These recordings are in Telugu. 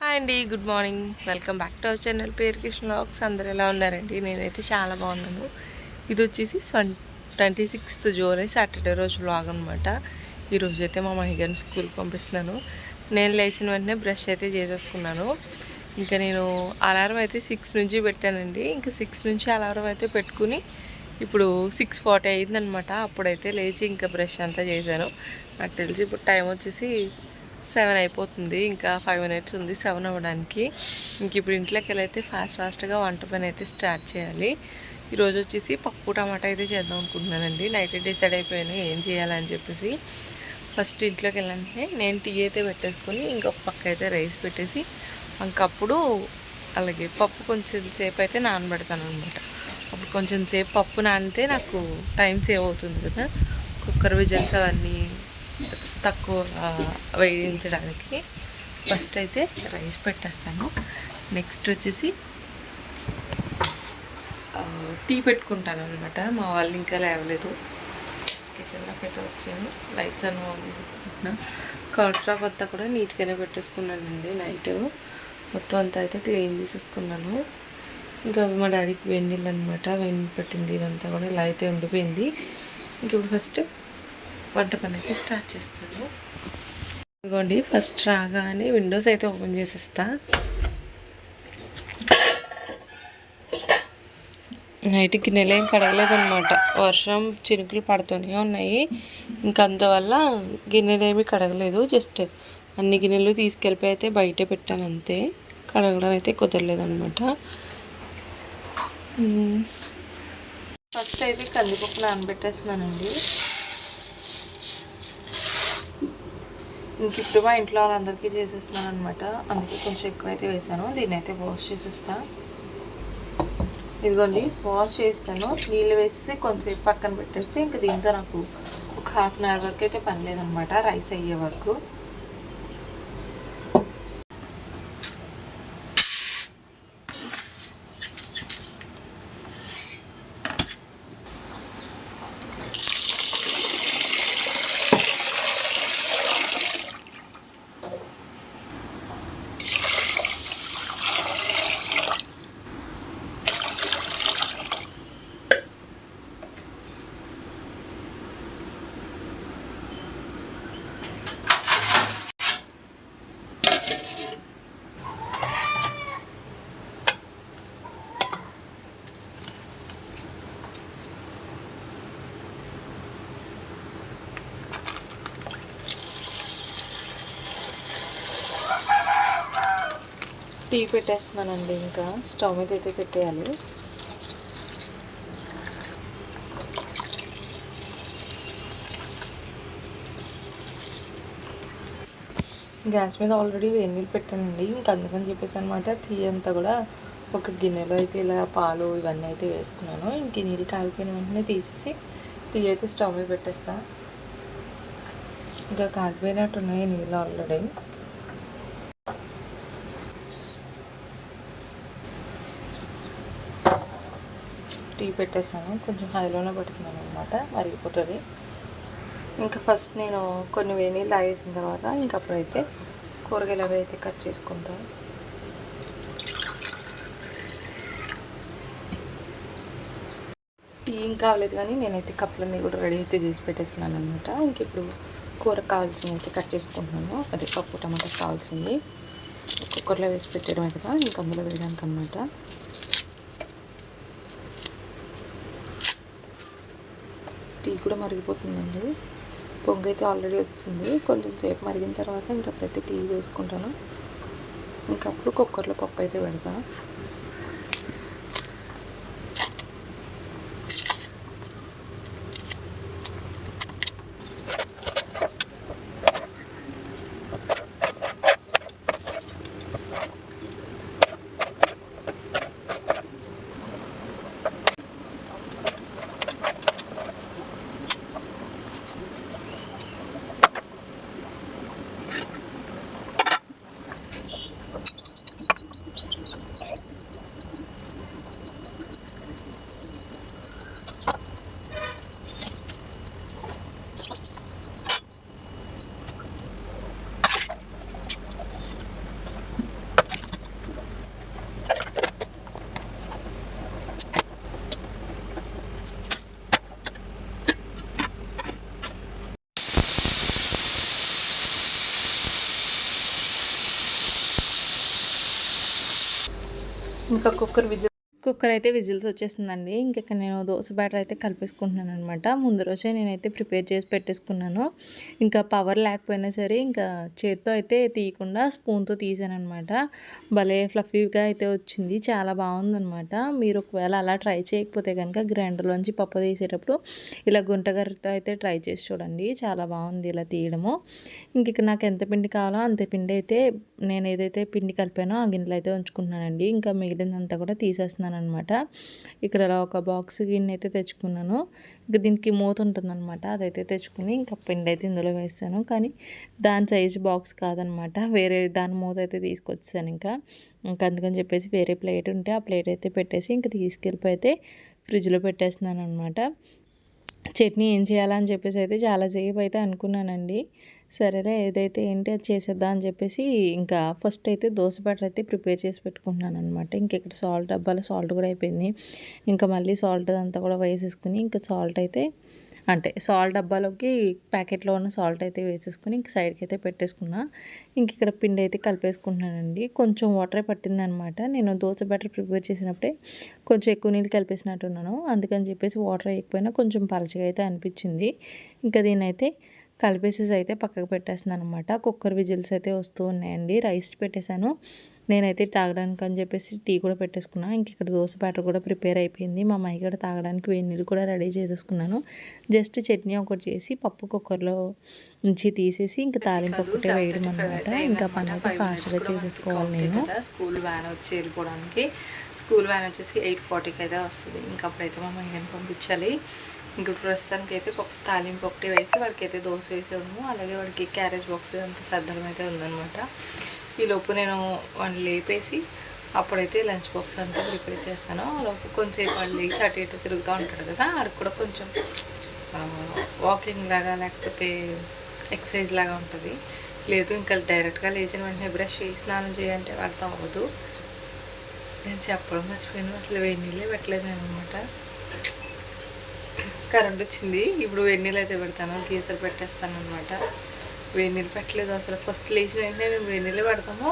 హాయ్ అండి, good morning. Welcome back to our channel పేరు కృష్ణ వ్లాగ్స్. అందరు ఎలా ఉన్నారండి? నేనైతే చాలా బాగున్నాను. ఇది వచ్చేసి 26th జూలై సాటర్డే రోజు వ్లాగ్ అనమాట. ఈరోజు అయితే మా మహిగారిని స్కూల్కి పంపిస్తున్నాను. నేను లేచిన వెంటనే బ్రష్ అయితే చేసేసుకున్నాను. ఇంకా నేను అలారం అయితే 6 నుంచి పెట్టానండి. ఇంకా 6 నుంచి అలారం అయితే పెట్టుకుని ఇప్పుడు 6:40 అయిందనమాట. అప్పుడైతే లేచి ఇంకా బ్రష్ అంతా చేశాను. నాకు తెలిసి ఇప్పుడు టైం వచ్చేసి 7 అయిపోతుంది. ఇంకా 5 minutes ఉంది 7 అవ్వడానికి. ఇంక ఇప్పుడు ఇంట్లోకి వెళ్ళైతే ఫాస్ట్గా వంట పని అయితే స్టార్ట్ చేయాలి. ఈరోజు వచ్చేసి పప్పు టమాటా అయితే చేద్దాం అనుకుంటున్నానండి. నైట్ డిసైడ్ అయిపోయాను ఏం చేయాలని చెప్పేసి. ఫస్ట్ ఇంట్లోకి వెళ్ళాలంటే నేను టీ అయితే పెట్టేసుకొని ఇంకొక పక్క అయితే రైస్ పెట్టేసి ఇంకప్పుడు అలాగే పప్పు కొంచెం సేపు అయితే నానబెడతాను అనమాట. అప్పుడు కొంచెం సేపు పప్పు నానితే నాకు టైం సేవ్ అవుతుంది కదా, కుక్కర్ విజిల్స్ అవన్నీ తక్కువ వేయించడానికి. ఫస్ట్ అయితే రైస్ పెట్టేస్తాను. నెక్స్ట్ వచ్చేసి టీ పెట్టుకుంటాను అనమాట. మా వాళ్ళు ఇంకా లేవలేదు. కిచెన్లోకి అయితే వచ్చాను. లైట్స్ అన్నీ ఆన్ చేసుకుంటున్నాను. కౌంటర్ టాప్ అంతా కూడా నీట్గానే పెట్టేసుకున్నానండి. నైట్ మొత్తం అంతా అయితే క్లీన్ చేసేసుకున్నాను. ఇంకా మా డాడీకి వెన్నీళ్ళు అనమాట, వెన్నీళ్ళు పెట్టింది ఇదంతా కూడా ఇలా అయితే ఉండిపోయింది. ఇంక ఇప్పుడు ఫస్ట్ వంట పని అయితే స్టార్ట్ చేస్తాను. ఇదిగోండి, ఫస్ట్ రాగానే విండోస్ అయితే ఓపెన్ చేసేస్తా. నైట్ గిన్నెలు ఏం కడగలేదన్నమాట. వర్షం చినుకులు పడుతూనే ఉన్నాయి. ఇంకా అందువల్ల గిన్నెలు ఏమీ కడగలేదు. జస్ట్ అన్ని గిన్నెలు తీసుకెళ్ళిపోయి అయితే బయటే పెట్టాను అంతే. కడగడం అయితే కుదరలేదన్నమాట. ఫస్ట్ అయితే కందిపప్పు నానబెట్టేస్తున్నానండి. ఇంక ఇప్పుడు మా ఇంట్లో వాళ్ళందరికీ చేసేస్తున్నాను అనమాట. అందుకే కొంచెం ఎక్కువ అయితే వేసాను. దీన్ని అయితే వాష్ చేసేస్తాను. ఇదిగోండి, వాష్ చేస్తాను. నీళ్ళు వేసి కొంచెంసేపు పక్కన పెట్టేస్తే ఇంకా దీంతో నాకు ఒక 1/2 hour వరకు అయితే పని లేదనమాట, రైస్ అయ్యే వరకు. టీ పెట్టేస్తున్నానండి. ఇంకా స్టవ్ మీద అయితే పెట్టేయాలి. గ్యాస్ మీద ఆల్రెడీ వేడి నీళ్ళు పెట్టానండి. ఇంకా అందుకని చెప్పేసి అనమాట టీ అంతా కూడా ఒక గిన్నెలో అయితే ఇలా పాలు ఇవన్నీ అయితే వేసుకున్నాను. ఇంక నీళ్ళు కాగిపోయిన వెంటనే తీసేసి టీ అయితే స్టవ్ మీద పెట్టేస్తా. ఇంకా కాగిపోయినట్టున్నాయి నీళ్ళు ఆల్రెడీ. టీ పెట్టేస్తాను. కొంచెం హైలోనే పెడుతున్నాను అనమాట, మరిగిపోతుంది. ఇంకా ఫస్ట్ నేను కొన్ని వేడి నీళ్ళు తాగేసిన తర్వాత ఇంకప్పుడైతే కూరగాయలు అవి అయితే కట్ చేసుకుంటాను. టీ ఇంకా కావలేదు కానీ నేనైతే కప్పులన్నీ కూడా రెడీ అయితే చేసి పెట్టేసుకున్నాను అనమాట. ఇంక ఇప్పుడు కూరకు కావాల్సినవి అయితే కట్ చేసుకుంటున్నాను. అదే పప్పు టమాటా కావాల్సింది కుక్కర్లో వేసి పెట్టడమే కదా, ఇంక అందులో వేయడానికి అనమాట. టీ కూడా మరిగిపోతుందండి. పొంగు అయితే ఆల్రెడీ వచ్చింది. కొంచెం సేపు మరిగిన తర్వాత ఇంకా ప్రతి టీ వేసుకుంటాను. ఇంకప్పుడు కుక్కర్లో పప్పు అయితే పెడతాను. ఇంకా కుక్కర్ అయితే విజిల్స్ వచ్చేసిందండి. ఇంక ఇక్కడ నేను దోస బ్యాటర్ అయితే కలిపేసుకుంటున్నాను అనమాట. ముందు రోజే నేనైతే ప్రిపేర్ చేసి పెట్టేసుకున్నాను. ఇంకా పవర్ లేకపోయినా సరే ఇంకా చేత్తో అయితే తీయకుండా స్పూన్తో తీసానమాట. భలే ఫ్లఫీగా అయితే వచ్చింది. చాలా బాగుందనమాట. మీరు ఒకవేళ అలా ట్రై చేయకపోతే కనుక గ్రైండర్లోంచి పప్పు తీసేటప్పుడు ఇలా గుంటగరితో అయితే ట్రై చేసి చూడండి. చాలా బాగుంది ఇలా తీయడము. ఇంక ఇక్కడ నాకు ఎంత పిండి కావాలో అంత పిండి అయితే నేను ఏదైతే పిండి కలిపానో ఆ గిన్నెలో అయితే ఉంచుకుంటున్నానండి. ఇంకా మిగిలినంతా కూడా తీసేస్తున్నాను అనమాట. ఇక్కడ ఒక బాక్స్ గిన్నె అయితే తెచ్చుకున్నాను. ఇంకా దీనికి మూత ఉంటుందన్నమాట. అదైతే తెచ్చుకుని ఇంకా పిండి అయితే ఇందులో వేస్తాను. కానీ దాని సైజు బాక్స్ కాదనమాట. వేరే దాని మూత అయితే తీసుకొచ్చాను. ఇంకా అందుకని చెప్పేసి వేరే ప్లేట్ ఉంటే ఆ ప్లేట్ అయితే పెట్టేసి ఇంకా తీసుకెళ్ళిపోయి అయితే ఫ్రిడ్జ్లో పెట్టేస్తున్నాను అనమాట. చట్నీ ఏం చేయాలని చెప్పేసి అయితే చాలాసేపు అయితే అనుకున్నానండి. సరేలే ఏదైతే ఏంటి అది చేసేద్దాం అని చెప్పేసి ఇంకా ఫస్ట్ అయితే దోశ బ్యాటర్ అయితే ప్రిపేర్ చేసి పెట్టుకుంటున్నాను అనమాట. ఇంక ఇక్కడ డబ్బాలో సాల్ట్ కూడా అయిపోయింది. ఇంకా మళ్ళీ సాల్ట్ అంతా కూడా వేసేసుకుని ఇంకా సాల్ట్ డబ్బాలోకి ప్యాకెట్లో ఉన్న సాల్ట్ అయితే వేసేసుకుని ఇంక సైడ్కి అయితే పెట్టేసుకున్నా. ఇంక ఇక్కడ పిండి అయితే కలిపేసుకుంటున్నానండి. కొంచెం వాటరే పట్టిందనమాట. నేను దోశ బ్యాటర్ ప్రిపేర్ చేసినప్పుడే కొంచెం ఎక్కువ నీళ్ళు కలిపేసినట్టున్నాను. అందుకని చెప్పేసి వాటర్ వేయకపోయినా కొంచెం పలచగా అయితే అనిపించింది. ఇంకా దీన్నైతే కలిపేసేసి అయితే పక్కకు పెట్టేస్తున్నాను అనమాట. కుక్కర్ విజిల్స్ అయితే వస్తూ ఉన్నాయండి. రైస్ పెట్టేశాను. నేనైతే తాగడానికి అని చెప్పేసి టీ కూడా పెట్టేసుకున్నాను. ఇంక ఇక్కడ దోశ బ్యాటర్ కూడా ప్రిపేర్ అయిపోయింది. మా అమ్మాయి కూడా తాగడానికి వేడి నీళ్ళు కూడా రెడీ చేసేసుకున్నాను. జస్ట్ చట్నీ ఒకటి చేసి పప్పు కుక్కర్లో నుంచి తీసేసి ఇంకా తాలింపు ఒకటే వేయడం అనమాట. ఇంకా పని అయితే ఫాస్ట్గా చేసేసుకోవాలి నేను. స్కూల్ వ్యాన్ వచ్చి వెళ్ళిపోవడానికి స్కూల్ వ్యాన్ వచ్చేసి 8:40కి అయితే వస్తుంది. ఇంకా అప్పుడైతే మా అమ్మాయిని పంపించాలి. ఇంక ప్రస్తుతానికి అయితే తాలింపు ఒకటి వేసి వాడికి అయితే దోశ వేసాము. అలాగే వాడికి క్యారేజ్ బాక్స్ అంత సర్దడం అయితే ఉందన్నమాట. ఈలోపు నేను వాడిని లేపేసి అప్పుడైతే లంచ్ బాక్స్ అంతా ప్రిపేర్ చేస్తాను. లోపు కొంచెంసేపు వాడు లేచి అటు ఇటు తిరుగుతూ ఉంటాడు కదా, వాడికి కూడా కొంచెం వాకింగ్ లాగా లేకపోతే ఎక్సర్సైజ్ లాగా ఉంటుంది. లేదు ఇంకా డైరెక్ట్గా లేచిన వెంటనే బ్రష్ చేసి స్నానం చేయాలంటే వాడితో అవ్వదు. నేను చెప్పడం మర్చిపోయాను, అసలు వేడి నీళ్ళే పెట్టలేదు అనమాట. కరెంట్ వచ్చింది. ఇప్పుడు వేడి నీళ్ళు అయితే పెడతాను, గీజర్ పెట్టేస్తాను అనమాట. వేడి నీళ్ళు పెట్టలేదు అసలు. ఫస్ట్ లేచిన వెంటనే మేము వేడి నీళ్ళు పెడతాము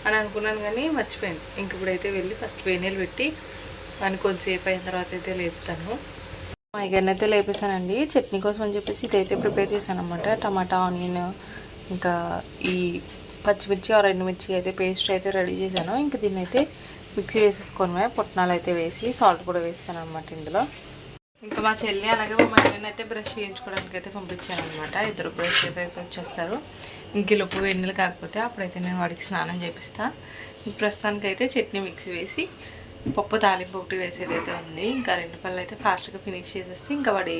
అని అనుకున్నాను కానీ మర్చిపోయాను. ఇంక ఇప్పుడైతే వెళ్ళి ఫస్ట్ వేడి నీళ్ళు పెట్టి అని కొంచెంసేపు అయిన తర్వాత అయితే లేపుతాను. మా అయ్యగారిని అయితే లేపేసానండి. చట్నీ కోసం అని చెప్పేసి ఇదైతే ప్రిపేర్ చేశాను అనమాట. టమాటా, ఆనియన్, ఇంకా ఈ పచ్చిమిర్చి ఆర్ ఎండుమిర్చి అయితే పేస్ట్ అయితే రెడీ చేశాను. ఇంకా దీన్ని అయితే మిక్సీ వేసేసుకొని పుట్నాలు అయితే వేసి సాల్ట్ కూడా వేస్తాను అనమాట ఇందులో. ఇంకా మా చెల్లి అలాగే మా మమ్మీని అయితే బ్రష్ చేయించుకోవడానికి అయితే పంపించాను అనమాట. ఇద్దరు బ్రష్ అయితే వచ్చేస్తారు. ఇంకెలుపు వెన్నెలు కాకపోతే అప్పుడైతే నేను వాడికి స్నానం చేపిస్తాను. ప్రస్తుతానికి అయితే చట్నీ మిక్సీ వేసి పప్పు తాలింపు ఒకటి వేసేది అయితే ఉంది. ఇంకా 2 పళ్ళు అయితే ఫాస్ట్గా ఫినిష్ చేసేస్తే ఇంకా వాడి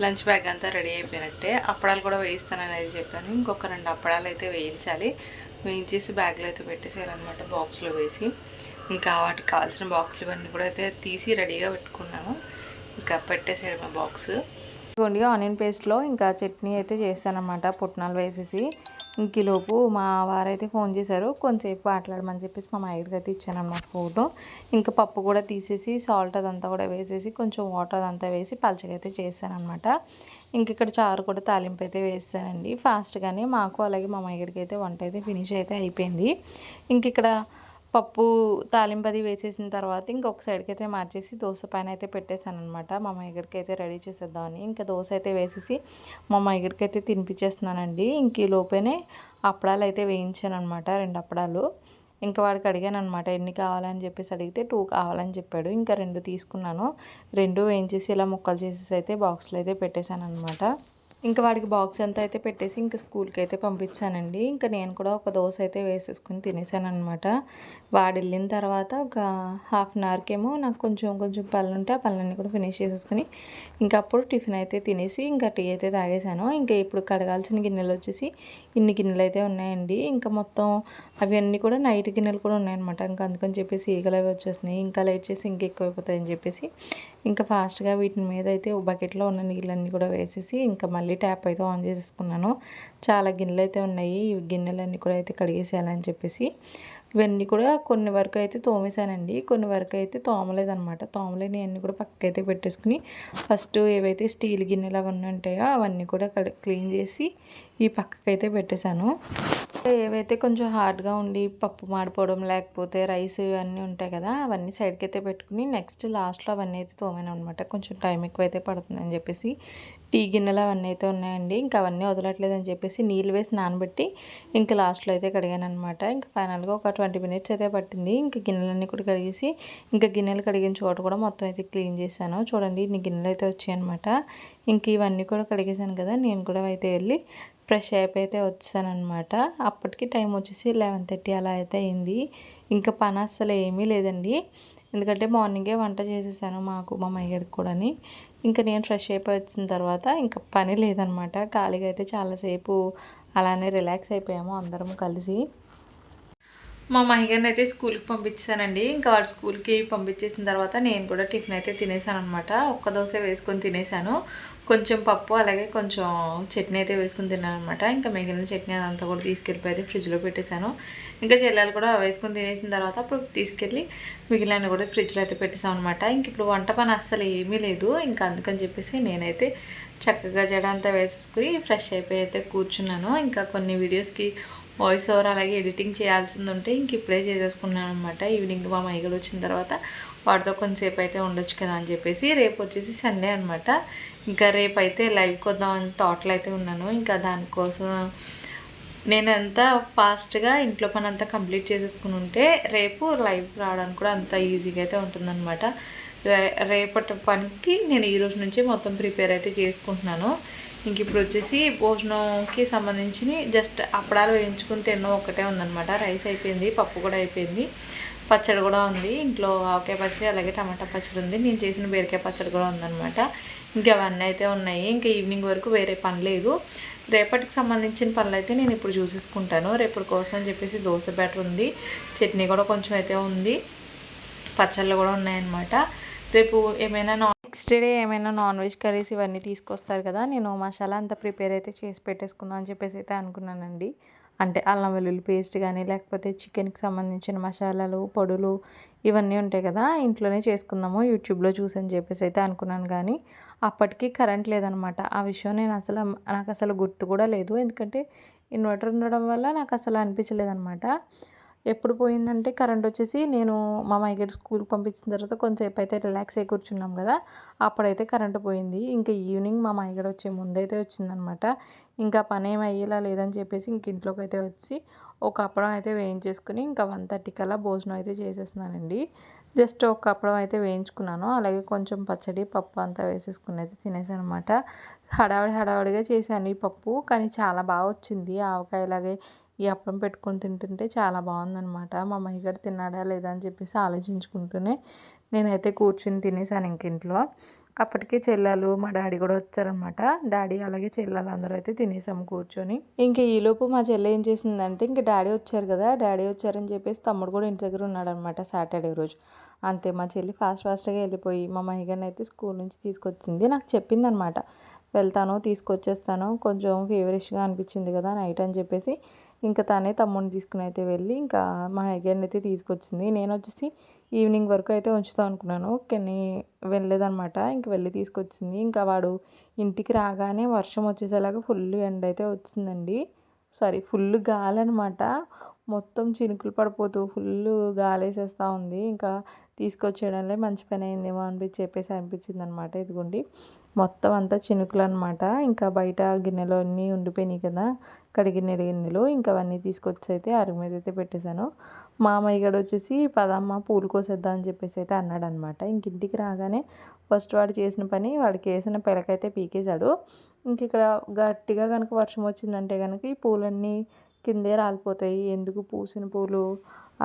లంచ్ బ్యాగ్ అంతా రెడీ అయిపోయినట్టే. అప్పడాలు కూడా వేయిస్తాననేది చెప్పాను. ఇంకొక 2 అప్పడాలు అయితే వేయించాలి. వేయించేసి బ్యాగ్లో అయితే పెట్టేసేయాలన్నమాట, బాక్స్లో వేసి. ఇంకా వాటికి కావాల్సిన బాక్సులు ఇవన్నీ కూడా అయితే తీసి రెడీగా పెట్టుకున్నాను. ఇంకా పెట్టేసాడు మా బాక్స్. ఇదిగోండి ఆనియన్ పేస్ట్లో ఇంకా చట్నీ అయితే చేశానమాట, పుట్నాలు వేసేసి. ఇంకలోపు మా వారైతే ఫోన్ చేశారు, కొంచెంసేపు మాట్లాడమని చెప్పేసి మా మాయడికి అయితే ఇచ్చాను అనమాట ఫోటో. ఇంకా పప్పు కూడా తీసేసి సాల్ట్ అదంతా కూడా వేసేసి కొంచెం వాటర్ అదంతా వేసి పలచగా అయితే చేశానమాట. ఇంక ఇక్కడ చారు కూడా తాలింపు అయితే వేస్తానండి ఫాస్ట్గానే. మాకు అలాగే మా మాయడికి అయితే వంట అయితే ఫినిష్ అయితే అయిపోయింది. ఇంక ఇక్కడ పప్పు తాలింపు అది వేసేసిన తర్వాత ఇంకొక సైడ్కి అయితే మార్చేసి దోశ పైన అయితే పెట్టేశాను అనమాట. మా అమ్మగారికి అయితే రెడీ చేసేద్దామని. ఇంకా దోశ అయితే వేసేసి మా అమ్మగారికి అయితే తినిపించేస్తున్నానండి. ఇంక ఈ లోపేనే అప్పడాలు అయితే వేయించాను అనమాట, 2 అప్పడాలు. ఇంకా వాడికి అడిగాను అనమాట ఎన్ని కావాలని చెప్పేసి అడిగితే 2 కావాలని చెప్పాడు. ఇంకా 2 తీసుకున్నాను. 2 వేయించేసి ఇలా ముక్కలు చేసేసి అయితే బాక్స్లో అయితే పెట్టేశాను అనమాట. ఇంకా వాడికి బాక్స్ అంతా అయితే పెట్టేసి ఇంకా స్కూల్కి అయితే పంపించానండి. ఇంకా నేను కూడా ఒక దోశ అయితే వేసేసుకుని తినేసాను అనమాట. వాడు వెళ్ళిన తర్వాత ఒక ½ అన్ అవర్కి ఏమో నాకు కొంచెం పనులు ఉంటే ఆ పనులన్నీ కూడా ఫినిష్ చేసేసుకుని ఇంకా అప్పుడు టిఫిన్ అయితే తినేసి ఇంకా టీ అయితే తాగేసాను. ఇంకా ఇప్పుడు కడగాల్సిన గిన్నెలు వచ్చేసి ఇన్ని గిన్నెలు అయితే ఉన్నాయండి. ఇంకా మొత్తం అవి అన్నీ కూడా నైట్ గిన్నెలు కూడా ఉన్నాయన్నమాట. ఇంకా అందుకని చెప్పేసి ఈగలు అవి వచ్చేసినాయి. ఇంకా లైట్ చేసి ఇంకా ఎక్కువైపోతాయని చెప్పేసి ఇంకా ఫాస్ట్గా వీటి మీద అయితే బకెట్లో ఉన్న నీళ్ళన్నీ కూడా వేసేసి ఇంకా మళ్ళీ ట్యాప్ అయితే ఆన్ చేసేసుకున్నాను. చాలా గిన్నెలు అయితే ఉన్నాయి. ఈ గిన్నెలన్నీ కూడా అయితే కడిగేసేయాలని చెప్పేసి ఇవన్నీ కూడా కొన్ని వరకు అయితే తోమేశానండి. కొన్ని వరకు అయితే తోమలేదనమాట. తోమలేనియన్నీ కూడా పక్కకైతే పెట్టేసుకుని ఫస్ట్ ఏవైతే స్టీల్ గిన్నెలు అవన్నీ ఉంటాయో అవన్నీ కూడా క్లీన్ చేసి ఈ పక్కకైతే పెట్టేశాను. ఏవైతే కొంచెం హార్డ్గా ఉండి పప్పు మాడిపోవడం లేకపోతే రైస్ ఇవన్నీ ఉంటాయి కదా, అవన్నీ సైడ్కి అయితే పెట్టుకుని నెక్స్ట్ లాస్ట్లో అవన్నీ అయితే తోమాను అనమాట. కొంచెం టైం ఎక్కువైతే పడుతుందని చెప్పేసి టీ గిన్నెలు అవన్నీ అయితే ఉన్నాయండి. ఇంకా అవన్నీ వదలట్లేదని చెప్పేసి నీళ్ళు వేసి నానబెట్టి ఇంకా లాస్ట్లో అయితే కడిగాను అనమాట. ఇంకా ఫైనల్గా ఒక 20 మినిట్స్ అయితే పట్టింది. ఇంకా గిన్నెలన్నీ కూడా కడిగేసి ఇంకా గిన్నెలు కడిగిన చోట కూడా మొత్తం అయితే క్లీన్ చేశాను. చూడండి ఇన్ని గిన్నెలు అయితే వచ్చాయన్నమాట. ఇంక ఇవన్నీ కూడా కడిగేశాను కదా, నేను కూడా అయితే వెళ్ళి ఫ్రెష్ అయిపోయి వచ్చానమాట. అప్పటికి టైం వచ్చేసి 11:30 అలా అయితే అయింది. ఇంకా పని అస్సలు ఏమీ లేదండి. ఎందుకంటే మార్నింగే వంట చేసేసాను మాకు మా మయ్యడికి కూడాని. ఇంకా నేను ఫ్రెష్ అయిపోయి వచ్చిన తర్వాత ఇంకా పని లేదనమాట. ఖాళీగా అయితే చాలాసేపు అలానే రిలాక్స్ అయిపోయాము అందరం కలిసి. మా మహిగారిని అయితే స్కూల్కి పంపించానండి. ఇంకా వాడు స్కూల్కి పంపించేసిన తర్వాత నేను కూడా టిఫిన్ అయితే తినేసాను అనమాట. ఒక్క దోశ వేసుకొని తినేసాను. కొంచెం పప్పు అలాగే కొంచెం చట్నీ అయితే వేసుకుని తిన్నాను అనమాట. ఇంకా మిగిలిన చట్నీ అదంతా కూడా తీసుకెళ్ళిపోయి అయితే ఫ్రిడ్జ్లో పెట్టేశాను. ఇంకా చెల్లెలు కూడా వేసుకొని తినేసిన తర్వాత అప్పుడు తీసుకెళ్ళి మిగిలిన కూడా ఫ్రిడ్జ్లో అయితే పెట్టేసాం అనమాట. ఇంక ఇప్పుడు వంట పని అస్సలు ఏమీ లేదు. ఇంకా అందుకని చెప్పేసి నేనైతే చక్కగా జడ అంతా వేసేసుకుని ఫ్రెష్ అయిపోయి అయితే కూర్చున్నాను. ఇంకా కొన్ని వీడియోస్కి వాయిస్ ఓవర్ అలాగే ఎడిటింగ్ చేయాల్సింది ఉంటే ఇంక ఇప్పుడే చేసేసుకున్నాను అనమాట. ఈవినింగ్ మా మైగడు వచ్చిన తర్వాత వాడితో కొంతసేపు అయితే ఉండొచ్చు కదా అని చెప్పేసి. రేపు వచ్చేసి సండే అనమాట. ఇంకా రేపు అయితే లైవ్కి వద్దామని థాట్లో అయితే ఉన్నాను. ఇంకా దానికోసం నేను ఎంత ఫాస్ట్గా ఇంట్లో పని అంతా కంప్లీట్ చేసేసుకుని ఉంటే రేపు లైవ్ రావడానికి కూడా అంత ఈజీగా అయితే ఉంటుందన్నమాట. రేపటి పనికి నేను ఈరోజు నుంచి మొత్తం ప్రిపేర్ అయితే చేసుకుంటున్నాను. ఇంక ఇప్పుడు వచ్చేసి భోజనంకి సంబంధించి జస్ట్ అప్పడాలు వేయించుకుని తినడం ఒకటే ఉందన్నమాట. రైస్ అయిపోయింది, పప్పు కూడా అయిపోయింది, పచ్చడి కూడా ఉంది ఇంట్లో. ఆవకాయ పచ్చడి అలాగే టమాటా పచ్చడి ఉంది, నేను చేసిన బీరకాయ పచ్చడి కూడా ఉందన్నమాట. ఇంకా అవన్నీ అయితే ఉన్నాయి. ఇంకా ఈవినింగ్ వరకు వేరే పని లేదు. రేపటికి సంబంధించిన పనులు అయితే నేను ఇప్పుడు చూసేసుకుంటాను. రేపటి కోసం అని చెప్పేసి దోశ బ్యాటర్ ఉంది, చట్నీ కూడా కొంచెం అయితే ఉంది, పచ్చళ్ళు కూడా ఉన్నాయన్నమాట. రేపు ఏమైనా నెక్స్ట్ డే ఏమైనా నాన్ వెజ్ కర్రీస్ ఇవన్నీ తీసుకొస్తారు కదా, నేను మసాలా అంతా ప్రిపేర్ అయితే చేసి పెట్టేసుకుందాం అని చెప్పేసి అయితే అనుకున్నానండి. అంటే అల్లం వెల్లుల్లి పేస్ట్ కానీ లేకపోతే చికెన్కి సంబంధించిన మసాలాలు పొడులు ఇవన్నీ ఉంటాయి కదా, ఇంట్లోనే చేసుకుందాము యూట్యూబ్లో చూసని చెప్పేసి అయితే అనుకున్నాను. కానీ అప్పటికి కరెంట్ లేదనమాట. ఆ విషయం నాకు అసలు గుర్తు కూడా లేదు. ఎందుకంటే ఇన్వర్టర్ ఉండడం వల్ల నాకు అసలు అనిపించలేదనమాట. ఎప్పుడు పోయిందంటే కరెంట్ వచ్చేసి నేను మా మైగడ్ స్కూల్కి పంపించిన తర్వాత కొంతసేపు అయితే రిలాక్స్ అయ్యి కూర్చున్నాం కదా, అప్పుడైతే కరెంటు పోయింది. ఇంకా ఈవినింగ్ మా మైగడ్ వచ్చే ముందైతే వచ్చిందనమాట. ఇంకా పని ఏమి అయ్యేలా లేదని చెప్పేసి ఇంక ఇంట్లోకి అయితే వచ్చి ఒక అప్పడం అయితే వేయించేసుకుని ఇంకా 1:30 కల్లా భోజనం అయితే చేసేస్తున్నానండి. జస్ట్ ఒక అప్పడం అయితే వేయించుకున్నాను, అలాగే కొంచెం పచ్చడి పప్పు అంతా వేసేసుకుని అయితే తినేసాను అనమాట. హడావిడిగా చేశాను ఈ పప్పు, కానీ చాలా బాగా వచ్చింది. ఆవకాయలాగే ఈ అప్పడం పెట్టుకొని తింటుంటే చాలా బాగుందనమాట. మా మహిగారు తిన్నాడా లేదా అని చెప్పేసి ఆలోచించుకుంటూనే నేనైతే కూర్చుని తినేసాను ఇంక ఇంట్లో. అప్పటికే చెల్లెలు మా డాడీ కూడా వచ్చారనమాట. డాడీ అలాగే చెల్లెలు అందరూ అయితే తినేసాము కూర్చొని. ఇంక ఈలోపు మా చెల్లె ఏం చేసిందంటే ఇంక డాడీ వచ్చారు కదా, డాడీ వచ్చారని చెప్పేసి తమ్ముడు కూడా ఇంటి దగ్గర ఉన్నాడనమాట సాటర్డే రోజు. అంతే మా చెల్లి ఫాస్ట్గా వెళ్ళిపోయి మా మహిగారిని అయితే స్కూల్ నుంచి తీసుకొచ్చింది. నాకు చెప్పిందనమాట, వెళ్తాను తీసుకొచ్చేస్తాను, కొంచెం ఫీవరిష్గా అనిపించింది కదా నైట్ అని చెప్పేసి ఇంకా తనే తమ్ముడిని తీసుకుని అయితే వెళ్ళి ఇంకా మా హెగర్ని అయితే తీసుకొచ్చింది. నేను వచ్చేసి ఈవినింగ్ వరకు అయితే ఉంచుతాం అనుకున్నాను, కానీ వెళ్ళలేదనమాట. ఇంక వెళ్ళి తీసుకొచ్చింది. ఇంకా వాడు ఇంటికి రాగానే వర్షం వచ్చేసేలాగా ఫుల్ ఎండ అయితే వచ్చిందండి. ఫుల్ గాలి అనమాట. మొత్తం చినుకులు పడిపోతూ ఫుల్ గాలేసేస్తూ ఉంది. ఇంకా తీసుకొచ్చేయడంలో మంచి పని అయిందేమో చెప్పేసి అనిపించింది అనమాట. ఇదిగోండి మొత్తం అంతా చినుకులు అనమాట. ఇంకా బయట గిన్నెలు అన్నీ ఉండిపోయినాయి కదా, కడిగిన గిన్నెలు, ఇంకా అవన్నీ తీసుకొచ్చి అయితే అరుగు మీద అయితే పెట్టేశాను. మామయ్య గడు వచ్చేసి పదమ్మ పూలు కోసేద్దాం అని చెప్పేసి అయితే అన్నాడు అనమాట. ఇంక ఇంటికి రాగానే ఫస్ట్ వాడు చేసిన పని, వాడికి వేసిన పిలకైతే పీకేశాడు. ఇంక ఇక్కడ గట్టిగా కనుక వర్షం వచ్చిందంటే కనుక ఈ పూలన్నీ కిందే రాలిపోతాయి, ఎందుకు పూసిన పూలు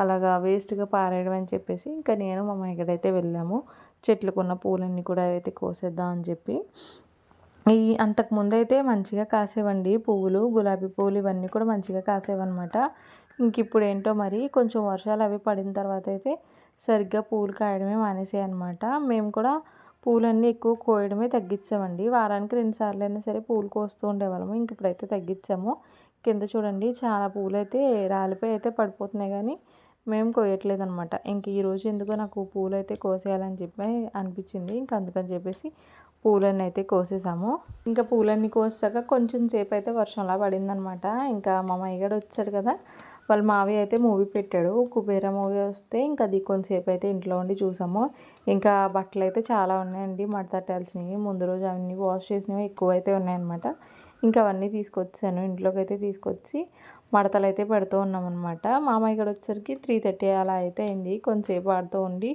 అలాగా వేస్ట్గా పారేయడం అని చెప్పేసి ఇంకా నేను మా మహిగడైతే వెళ్ళాము. చెట్లకున్న పూలన్నీ కూడా అయితే కోసేద్దాం అని చెప్పి. అంతకుముందు అయితే మంచిగా కాసేవండి పువ్వులు, గులాబీ పువ్వులు ఇవన్నీ కూడా మంచిగా కాసేవన్నమాట. ఇంక ఇప్పుడు ఏంటో మరి కొంచెం వర్షాలు అవి పడిన తర్వాత అయితే సరిగ్గా పూలు కాయడమే మానేసాయి అనమాట. మేము కూడా పూలన్నీ ఎక్కువ కోయడమే తగ్గించామండి. వారానికి 2 సార్లు అయినా సరే పూలు కోస్తూ ఉండేవాళ్ళము. ఇంక ఇప్పుడైతే తగ్గించాము. కింద చూడండి చాలా పూలు అయితే రాలిపోయి అయితే పడిపోతున్నాయి, కానీ మేము కోయట్లేదనమాట. ఇంక ఈరోజు ఎందుకో నాకు పూలైతే కోసేయాలని చెప్పి అనిపించింది. ఇంక అందుకని చెప్పేసి పూలన్నీ అయితే కోసేసాము. ఇంకా పూలన్నీ కోసాక కొంచెం సేపు అయితే వర్షంలా పడిందనమాట. ఇంకా మా మయ్యగాడు వచ్చాడు కదా, వాళ్ళ మావయ్య అయితే మూవీ పెట్టాడు. కుబేరా మూవీ వస్తే ఇంకా అది కొంతసేపు అయితే ఇంట్లో ఉండి చూసాము. ఇంకా బట్టలు అయితే చాలా ఉన్నాయండి మడతట్టాల్సినవి. ముందు రోజు అవన్నీ వాష్ చేసినవి ఎక్కువ అయితే ఉన్నాయన్నమాట. ఇంకా అవన్నీ తీసుకొచ్చాను, ఇంట్లోకి అయితే తీసుకొచ్చి మడతలు అయితే పెడుతూ ఉన్నామన్నమాట. మామయ్య గారు వచ్చేసరికి 3:30 అలా అయితే అయింది. కొంతసేపు ఆడుతూ ఉండి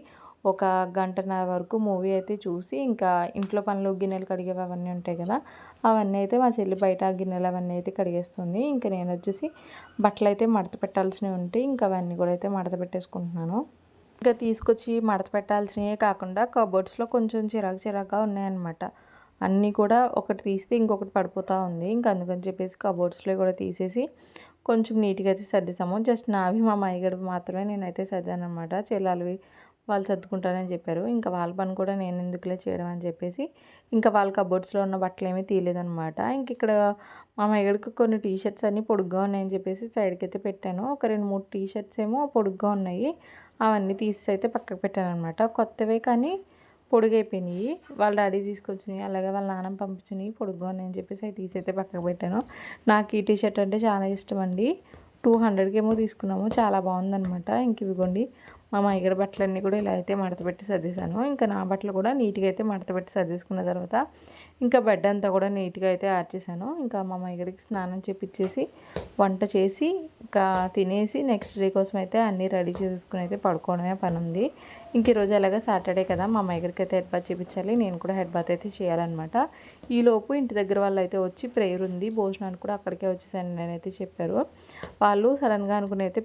ఒక గంటన్నర వరకు మూవీ అయితే చూసి ఇంకా ఇంట్లో పనులు గిన్నెలు కడిగేవి అవన్నీ ఉంటాయి కదా, అవన్నీ అయితే మా చెల్లి బయట గిన్నెలు అవన్నీ అయితే కడిగేస్తుంది. ఇంకా నేను వచ్చేసి బట్టలు అయితే మడత పెట్టాల్సినవి ఉంటే ఇంకా అవన్నీ కూడా అయితే మడత పెట్టేసుకుంటున్నాను. ఇంకా తీసుకొచ్చి మడత పెట్టాల్సినవే కాకుండా కబోర్డ్స్లో కొంచెం చిరాకుగా ఉన్నాయన్నమాట. అన్నీ కూడా ఒకటి తీస్తే ఇంకొకటి పడిపోతూ ఉంది. ఇంకా అందుకని చెప్పేసి కబోర్డ్స్లో కూడా తీసేసి కొంచెం నీట్గా అయితే సర్దేశాము. జస్ట్ నావి మా మామయ్య మాత్రమే నేనైతే సర్దాను అనమాట. చెల్లాలవి వాళ్ళు సర్దుకుంటారని చెప్పారు. ఇంకా వాళ్ళ పని కూడా నేను ఎందుకులే చేయడం అని చెప్పేసి ఇంకా వాళ్ళ కబోర్డ్స్లో ఉన్న బట్టలు ఏమీ తీయలేదనమాట. ఇంక ఇక్కడ మా మామయ్యకి కొన్ని టీ షర్ట్స్ అన్నీ పొడుగ్గా ఉన్నాయని చెప్పేసి సైడ్కి అయితే పెట్టాను. ఒక 2-3 టీ షర్ట్స్ ఏమో పొడుగ్గా ఉన్నాయి, అవన్నీ తీసి అయితే పక్కకు పెట్టాను అనమాట. కొత్తవే కానీ పొడుగైపోయినాయి, వాళ్ళ డాడీ తీసుకొచ్చినాయి, అలాగే వాళ్ళ నాన్నమ్మ పంపించినాయి పొడుగ్గా ఉన్నాయని చెప్పేసి అవి తీసి అయితే పక్కకు పెట్టాను. నాకు ఈ టీ షర్ట్ అంటే చాలా ఇష్టం అండి. 200కి ఏమో తీసుకున్నాము, చాలా బాగుందనమాట. ఇంక ఇవిగోండి మా మామయ్య బట్టలన్నీ కూడా ఇలా అయితే మడతపెట్టి సర్దేశాను. ఇంకా నా బట్టలు కూడా నీట్గా అయితే మడతపెట్టి సర్దేసుకున్న తర్వాత ఇంకా బెడ్ అంతా కూడా నీట్గా అయితే ఆర్చేసాను. ఇంకా మా మామయ్యకి స్నానం చేపించేసి వంట చేసి ఇంకా తినేసి నెక్స్ట్ డే కోసం అయితే అన్నీ రెడీ చేసుకుని అయితే పడుకోవడమే పని ఉంది. ఇంక ఈరోజు ఎలాగ సాటర్డే కదా, మా మామయ్యకి అయితే హెడ్ బాత్ చేయించాలి, నేను కూడా హెడ్ బాత్ అయితే చేయాలన్నమాట. ఈలోపు ఇంటి దగ్గర వాళ్ళు అయితే వచ్చి ప్రేయర్ ఉంది, భోజనానికి కూడా అక్కడికే వచ్చేసాను నేనైతే చెప్పారు. వాళ్ళు సడన్గా అనుకుని అయితే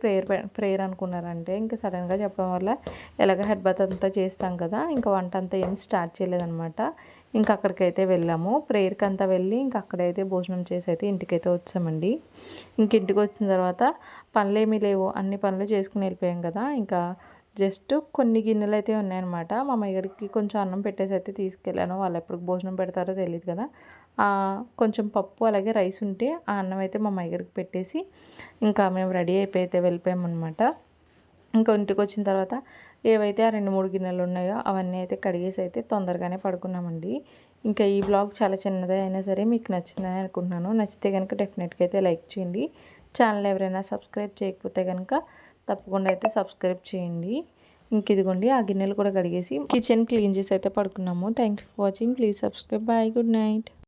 ప్రేయర్ అనుకున్నారంటే ఇంకా సడన్గా చెప్పడం వల్ల ఎలాగ హెడ్ బాత్ అంతా చేస్తాం కదా, ఇంకా వంట అంతా ఏం స్టార్ట్ చేయలేదన్నమాట. ఇంకా అక్కడికైతే వెళ్ళాము, ప్రేయర్కి అంతా వెళ్ళి ఇంకా అక్కడైతే భోజనం చేసి అయితే ఇంటికైతే వచ్చామండి. ఇంక ఇంటికి వచ్చిన తర్వాత పనులు ఏమీ లేవు, అన్ని పనులు చేసుకుని వెళ్ళిపోయాం కదా. ఇంకా జస్ట్ కొన్ని గిన్నెలు అయితే ఉన్నాయన్నమాట. మా అమ్మగారికి కొంచెం అన్నం పెట్టేసి అయితే తీసుకెళ్ళాను, వాళ్ళు ఎప్పుడు భోజనం పెడతారో తెలియదు కదా. కొంచెం పప్పు అలాగే రైస్ ఉంటే ఆ అన్నం అయితే మా అమ్మగారికి పెట్టేసి ఇంకా మేము రెడీ అయిపోయి అయితే వెళ్ళిపోయామన్నమాట. ఇంకా ఇంటికి వచ్చిన తర్వాత ఏవైతే ఆ 2-3 గిన్నెలు ఉన్నాయో అవన్నీ అయితే కడిగేసి అయితే తొందరగానే పడుకున్నామండి. ఇంకా ఈ బ్లాగ్ చాలా చిన్నదే అయినా సరే మీకు నచ్చిందని అనుకుంటున్నాను. నచ్చితే కనుక డెఫినెట్గా అయితే లైక్ చేయండి. ఛానల్ ఎవరైనా సబ్స్క్రైబ్ చేయకపోతే కనుక తప్పకుండా అయితే సబ్స్క్రైబ్ చేయండి. ఇంక ఇదిగోండి ఆ గిన్నెలు కూడా కడిగేసి కిచెన్ క్లీన్ చేసి అయితే పడుకున్నాము. Thank you for watching. Please subscribe. Bye, good night.